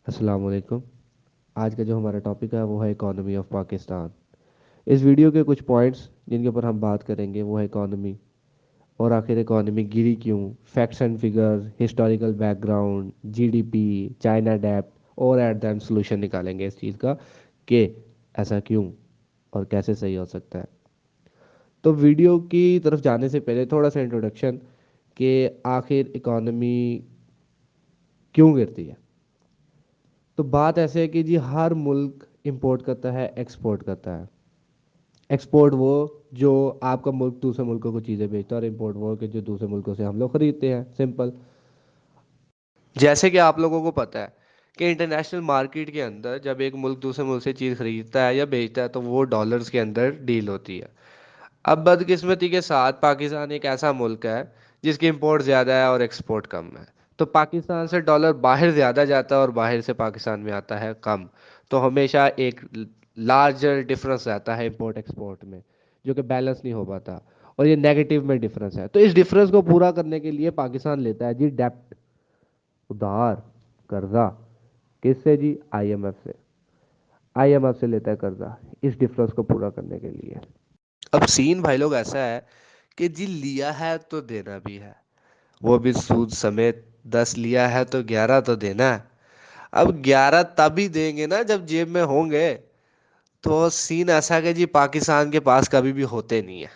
السلام علیکم۔ آج کا جو ہمارا ٹاپک ہے وہ ہے اکانومی آف پاکستان۔ اس ویڈیو کے کچھ پوائنٹس جن کے اوپر ہم بات کریں گے وہ ہے اکانومی، اور آخر اکانومی گری کیوں، facts and figures, historical background, G D P, China deep, اور ایٹ دا اینڈ سولوشن نکالیں گے اس چیز کا کہ ایسا کیوں اور کیسے صحیح ہو سکتا ہے۔ تو ویڈیو کی طرف جانے سے پہلے تھوڑا سا انٹروڈکشن کہ آخر اکانومی کیوں گرتی ہے۔ تو بات ایسے ہے کہ جی ہر ملک امپورٹ کرتا ہے، ایکسپورٹ کرتا ہے۔ ایکسپورٹ وہ جو آپ کا ملک دوسرے ملکوں کو چیزیں بیچتا ہے، اور امپورٹ وہ کہ جو دوسرے ملکوں سے ہم لوگ خریدتے ہیں، سمپل۔ جیسے کہ آپ لوگوں کو پتہ ہے کہ انٹرنیشنل مارکیٹ کے اندر جب ایک ملک دوسرے ملک سے چیز خریدتا ہے یا بیچتا ہے تو وہ ڈالرز کے اندر ڈیل ہوتی ہے۔ اب بدقسمتی کے ساتھ پاکستان ایک ایسا ملک ہے جس کی امپورٹ زیادہ ہے اور ایکسپورٹ کم ہے، تو پاکستان سے ڈالر باہر زیادہ جاتا ہے اور باہر سے پاکستان میں آتا ہے کم، تو ہمیشہ ایک لارجر ڈفرنس رہتا ہے امپورٹ ایکسپورٹ میں، جو کہ بیلنس نہیں ہو پاتا، اور یہ نیگیٹو میں ڈفرنس ہے۔ تو اس ڈفرنس کو پورا کرنے کے لیے پاکستان لیتا ہے جی ڈیپٹ، ادھار، قرضہ۔ کس سے جی؟ آئی ایم ایف سے۔ آئی ایم ایف سے لیتا ہے قرضہ اس ڈفرنس کو پورا کرنے کے لیے۔ اب سین بھائی لوگ ایسا ہے کہ جی لیا ہے تو دینا بھی ہے، وہ بھی سود سمیت۔ 10 لیا ہے تو 11 تو دینا ہے۔ اب 11 تبھی دیں گے نا جب جیب میں ہوں گے۔ تو سین ایسا کہ جی پاکستان کے پاس کبھی بھی ہوتے نہیں ہے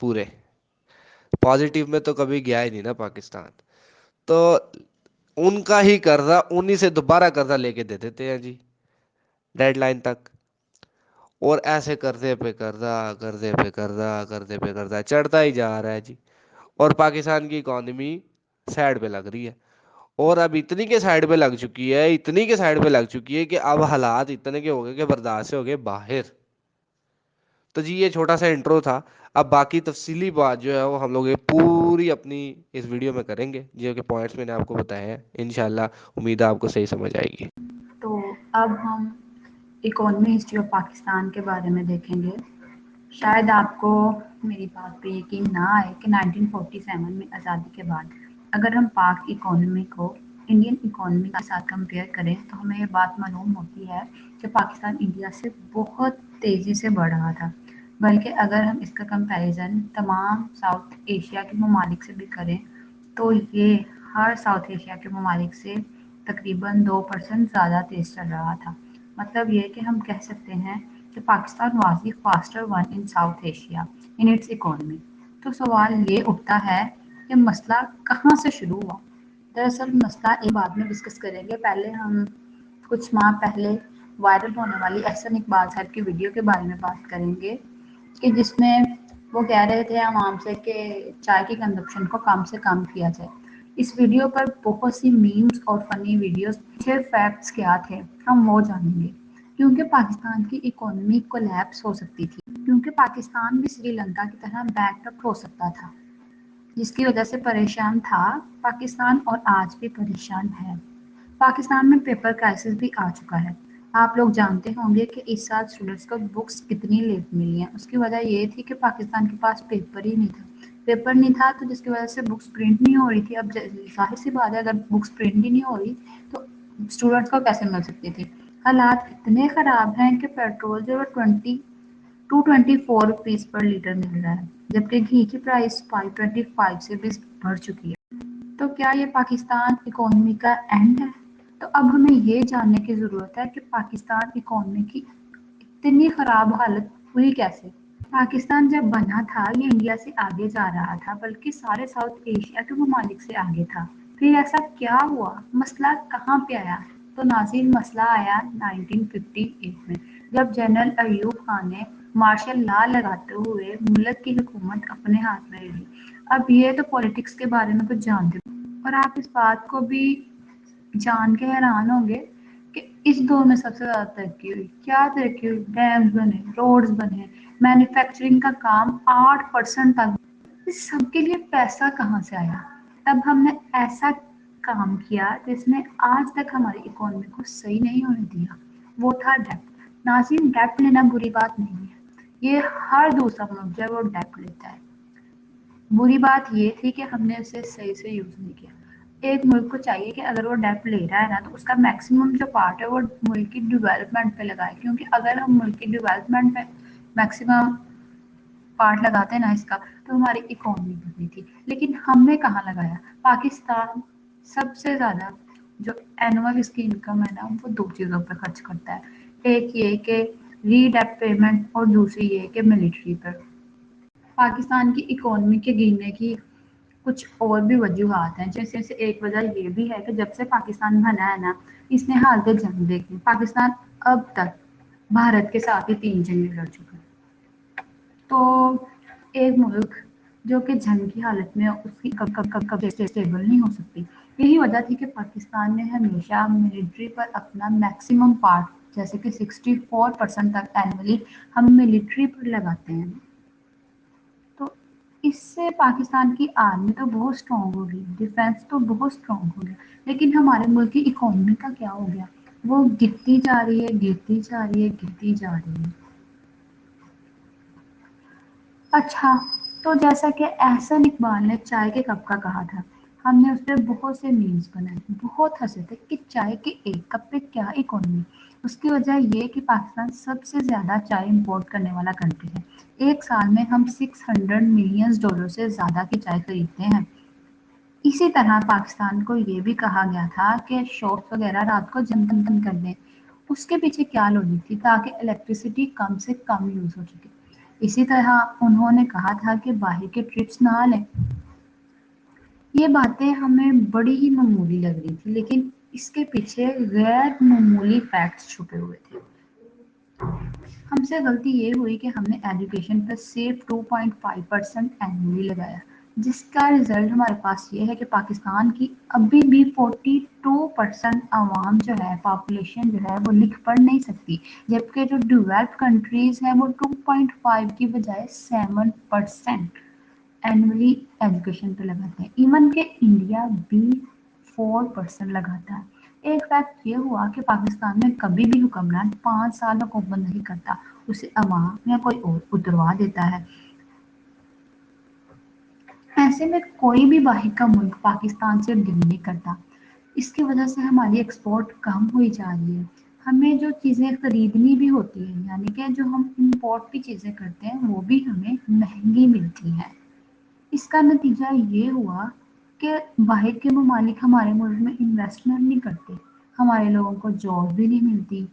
پورے، پازیٹیو میں تو کبھی گیا ہی نہیں نا پاکستان، تو ان کا ہی قرضہ انہی سے دوبارہ قرضہ لے کے دے دیتے ہیں جی ڈیڈ لائن تک، اور ایسے قرضے پہ قرضہ، قرضے پہ قرضہ، قرضے پہ قرضہ چڑھتا ہی جا رہا ہے جی، اور پاکستان کی اکانومی سائڈ پہ لگ رہی ہے، اور اب اتنی کے سائڈ پہ لگ چکی ہے، اتنی کے سائڈ پہ لگ چکی ہے کہ اب حالات اتنے کے ہو گئے کہ برداشت سے ہو گئے باہر۔ تو جی یہ چھوٹا سا انٹرو تھا، اب باقی تفصیلی بات جو ہے وہ ہم لوگ یہ پوری اپنی اس ویڈیو میں کریں گے، جو کہ پوائنٹس میں نے آپ کو بتائے ہیں، انشاءاللہ امید ہے آپ کو صحیح سمجھ آئے گی۔ تو اب ہم اکانومی ہسٹری آف پاکستان کے بارے میں دیکھیں گے۔ شاید آپ کو میری بات پہ یقین نہ آئے کہ 1947 میں آزادی کے بعد اگر ہم پاک اکانومی کو انڈین اکانومی کے ساتھ کمپیئر کریں تو ہمیں یہ بات معلوم ہوتی ہے کہ پاکستان انڈیا سے بہت تیزی سے بڑھ رہا تھا، بلکہ اگر ہم اس کا کمپیریزن تمام ساؤتھ ایشیا کے ممالک سے بھی کریں تو یہ ہر ساؤتھ ایشیا کے ممالک سے تقریباً 2% زیادہ تیز چل رہا تھا۔ مطلب یہ کہ ہم کہہ سکتے ہیں کہ Pakistan was the faster one in South Asia in its economy. تو سوال یہ اٹھتا ہے کہ مسئلہ کہاں سے شروع ہوا؟ دراصل مسئلہ ایک بعد میں ڈسکس کریں گے، پہلے ہم کچھ ماہ پہلے وائرل ہونے والی احسن اقبال صاحب کی ویڈیو کے بارے میں بات کریں گے کہ جس میں وہ کہہ رہے تھے عوام سے کہ چائے کی کنزپشن کو کم سے کم کیا جائے۔ اس ویڈیو پر بہت سی میمز اور فنی ویڈیوز، پھر فیکٹس کیا تھے ہم وہ جانیں گے، کیونکہ پاکستان کی اکانومی کولیپس ہو سکتی تھی، کیونکہ پاکستان بھی سری لنکا کی طرح بیک اپ ہو سکتا تھا، جس کی وجہ سے پریشان تھا پاکستان اور آج بھی پریشان ہے۔ پاکستان میں پیپر کرائسس بھی آ چکا ہے۔ آپ لوگ جانتے ہوں گے کہ اس سال اسٹوڈنٹس کو بکس کتنی لیٹ ملی ہیں۔ اس کی وجہ یہ تھی کہ پاکستان کے پاس پیپر ہی نہیں تھا۔ پیپر نہیں تھا تو جس کی وجہ سے بکس پرنٹ نہیں ہو رہی تھی۔ اب ظاہر سی بات ہے اگر بکس پرنٹ ہی نہیں ہو رہی تو اسٹوڈنٹس کو کیسے مل سکتی تھی۔ حالات اتنے خراب ہیں کہ پیٹرول جو 224 روپیز پر لیٹر مل رہا ہے، جبکہ گھی کی پرائس 525 سے بھی بڑھ چکی ہے۔ تو کیا یہ پاکستان اکانومی کا اینڈ ہے؟ تو اب ہمیں یہ جاننے کی ضرورت ہے کہ پاکستان اکانومی کی اتنی خراب حالت ہوئی کیسے؟ پاکستان جب بنا تھا یہ انڈیا سے آگے جا رہا تھا، بلکہ سارے ساؤتھ ایشیا کے ممالک سے آگے تھا۔ پھر ایسا کیا ہوا؟ مسئلہ کہاں پہ آیا؟ تو ناظرین مسئلہ آیا 1958 میں، جب جنرل ایوب خان نے مارشل لا لگاتے ہوئے ملک کی حکومت اپنے ہاتھ میں لے لی۔ اب یہ تو پولیٹکس کے بارے میں کچھ جانتے ہو، اور آپ اس بات کو بھی جان کے حیران ہوں گے کہ اس دور میں سب سے زیادہ ترقی ہوئی۔ کیا ترقی ہوئی؟ ڈیمز بنے، روڈز بنے، مینوفیکچرنگ کا کام 8% تک۔ اس سب کے لیے پیسہ کہاں سے آیا؟ تب ہم نے ایسا کام کیا جس نے آج تک ہماری اکانومی کو صحیح نہیں ہونے دیا، وہ تھا ڈیپٹ۔ ناظرین ڈیپٹ لینا بری بات نہیں ہے، یہ ہر دوسرا ملک جو ہے وہ ڈیپٹ لیتا ہے۔ بری بات یہ تھی کہ ہم نے اسے صحیح سے یوز نہیں کیا۔ ایک ملک کو چاہیے کہ اگر وہ ڈیپ لے رہا ہے نا تو اس کا میکسیمم جو پارٹ ہے وہ ملک کی ڈیولپمنٹ پہ لگائے، کیونکہ اگر ہم ملک کی ڈیولپمنٹ پہ میکسیمم پارٹ لگاتے ہیں نا اس کا تو ہماری اکانومی بڑھتی تھی، لیکن ہم نے کہاں لگایا؟ پاکستان سب سے زیادہ جو اینول اس کی انکم ہے نا وہ دو چیزوں پہ خرچ کرتا ہے، ایک یہ کہ ری ڈیپ پیمنٹ اور دوسری یہ کہ ملٹری پر۔ پاکستان کی اکانومی کے گرنے کی کچھ اور بھی وجوہات ہیں، جیسے ایک وجہ یہ بھی ہے کہ جب سے پاکستان بنا ہے نا اس نے حالت جنگ دیکھی۔ پاکستان اب تک بھارت کے ساتھ ہی 3 جنگیں لڑ چکا ہے، تو ایک ملک جو کہ جنگ کی حالت میں اس کی کبھی اسٹیبل نہیں ہو سکتی۔ یہی وجہ تھی کہ پاکستان نے ہمیشہ ملٹری پر اپنا میکسیمم پارٹ جیسے کہ 64% تک اینولی ہم ملٹری پر لگاتے ہیں، تو اس سے پاکستان کی آرمی تو بہت اسٹرانگ ہو گئی، ڈیفینس تو بہت اسٹرانگ ہو گیا، لیکن ہمارے ملک کی اکانومی کا کیا ہو گیا؟ وہ گرتی جا رہی ہے، گرتی جا رہی ہے، گرتی جا رہی ہے۔ اچھا، تو جیسا کہ احسن اقبال نے چائے کے کپ کا کہا تھا، ہم نے اس پہ بہت سے میمز بنائے، بہت ہنسے تھے کہ چائے کے ایک کپ پہ کیا اکانومی۔ اس کی وجہ یہ کہ پاکستان سب سے زیادہ چائے امپورٹ کرنے والا کنٹری ہے، ایک سال میں ہم $600 ملین سے زیادہ کی چائے خریدتے ہیں۔ اسی طرح پاکستان کو یہ بھی کہا گیا تھا کہ شاپس وغیرہ رات کو بند کر دیں، اس کے پیچھے کیا لاجک تھی؟ تاکہ الیکٹریسٹی کم سے کم یوز ہو سکے۔ اسی طرح انہوں نے کہا تھا کہ باہر کے ٹرپس نہ لیں۔ یہ باتیں ہمیں بڑی ہی معمولی لگ رہی تھی، لیکن اس کے پیچھے غیر معمولی فیکٹس چھپے ہوئے تھے۔ ہم سے غلطی یہ ہوئی کہ ہم نے ایجوکیشن پر صرف 2.5% اینولی لگایا، جس کا رزلٹ ہمارے پاس یہ ہے کہ پاکستان کی ابھی بھی 42% عوام جو ہے، پاپولیشن جو ہے وہ لکھ پڑھ نہیں سکتی، جبکہ جو ڈیولپڈ کنٹریز ہیں وہ 2.5 کی بجائے 7% اینولی ایجوکیشن پہ لگاتے ہیں، ایون کہ انڈیا بھی 4% لگاتا ہے۔ ایک فیکٹ یہ ہوا کہ پاکستان میں کبھی بھی حکمران 5 سال حکومت نہیں کرتا، اسے عوام یا کوئی اور اتروا دیتا ہے۔ ایسے میں کوئی بھی باہر کا ملک پاکستان سے ڈیل نہیں کرتا، اس کی وجہ سے ہماری ایکسپورٹ کم ہوئی جا رہی ہے۔ ہمیں جو چیزیں خریدنی بھی ہوتی ہیں، یعنی کہ جو ہم امپورٹ بھی چیزیں کرتے ہیں وہ بھی ہمیں مہنگی ملتی ہیں۔ اس کا نتیجہ یہ ہوا کہ باہر کے ممالک ہمارے ملک میں انویسٹمنٹ نہیں کرتے، ہمارے لوگوں کو جاب بھی نہیں ملتی۔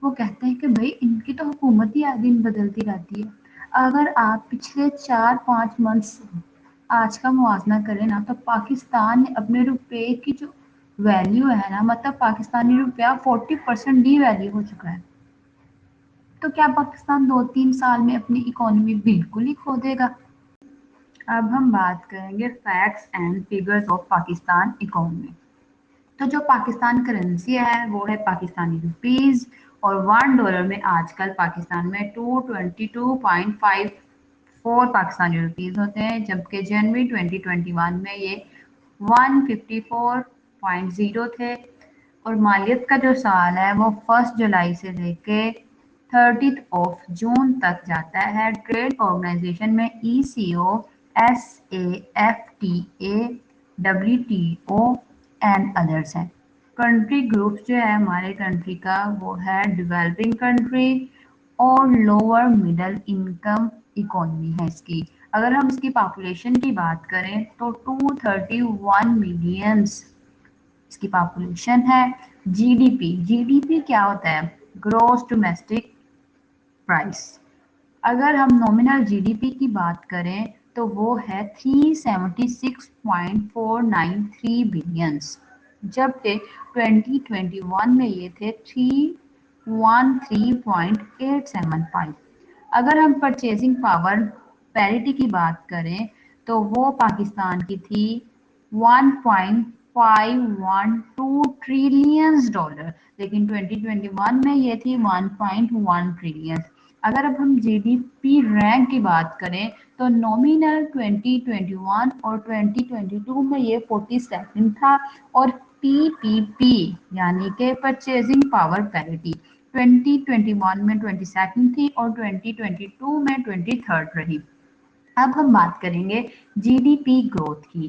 وہ کہتے ہیں کہ بھئی ان کی تو حکومت ہی آئے دن بدلتی رہتی ہے۔ اگر آپ پچھلے 4-5 منتھس آج کا موازنہ کریں نا تو پاکستان نے اپنے روپے کی جو ویلیو ہے نا، مطلب پاکستانی روپیہ 40% ڈی ویلیو ہو چکا ہے۔ تو کیا پاکستان 2-3 سال میں اپنی اکانومی بالکل ہی کھو دے گا؟ اب ہم بات کریں گے facts and figures of Pakistan economy. تو جو پاکستان کرنسی ہے وہ ہے پاکستانی روپیز، اور $1 میں آج کل پاکستان میں 222.54 پاکستانی روپیز ہوتے ہیں، جبکہ جنوری 2021 میں یہ 154.0 تھے، اور مالیت کا جو سال ہے وہ 1 جولائی سے لے کے 30 جون تک جاتا ہے۔ ٹریڈ آرگنائزیشن میں ECO، SAFTA، WTO and others ہیں۔ کنٹری گروپس جو ہے ہمارے کنٹری کا وہ ہے ڈیولپنگ کنٹری اور لوور مڈل انکم اکانومی ہے اس کی۔ اگر ہم اس کی پاپولیشن کی بات کریں تو 231 ملینس اس کی پاپولیشن ہے۔ جی ڈی پی کیا ہوتا ہے؟ Gross domestic price. اگر ہم نومینل جی ڈی پی کی بات کریں تو وہ ہے 376.493 بلینس، جبکہ 2021 میں یہ تھے 313.875۔ اگر ہم پرچیزنگ پاور پیرٹی کی بات کریں تو وہ پاکستان کی تھی $1.512 ٹریلین، لیکن 2021 میں یہ تھی 1.1 ٹریلین۔ اگر اب ہم جی ڈی پی رینک کی بات کریں تو نومینل 2021 اور 2022 میں یہ 42 تھا، اور پی پی پی یعنی کہ پرچیزنگ پاور پیرٹی 2021 میں 22 تھی اور 2022 میں 23 رہی۔ اب ہم بات کریں گے جی ڈی پی گروتھ کی۔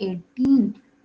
18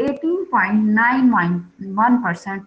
18.91%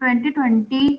2020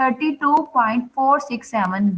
32.467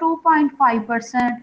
2.5%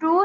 to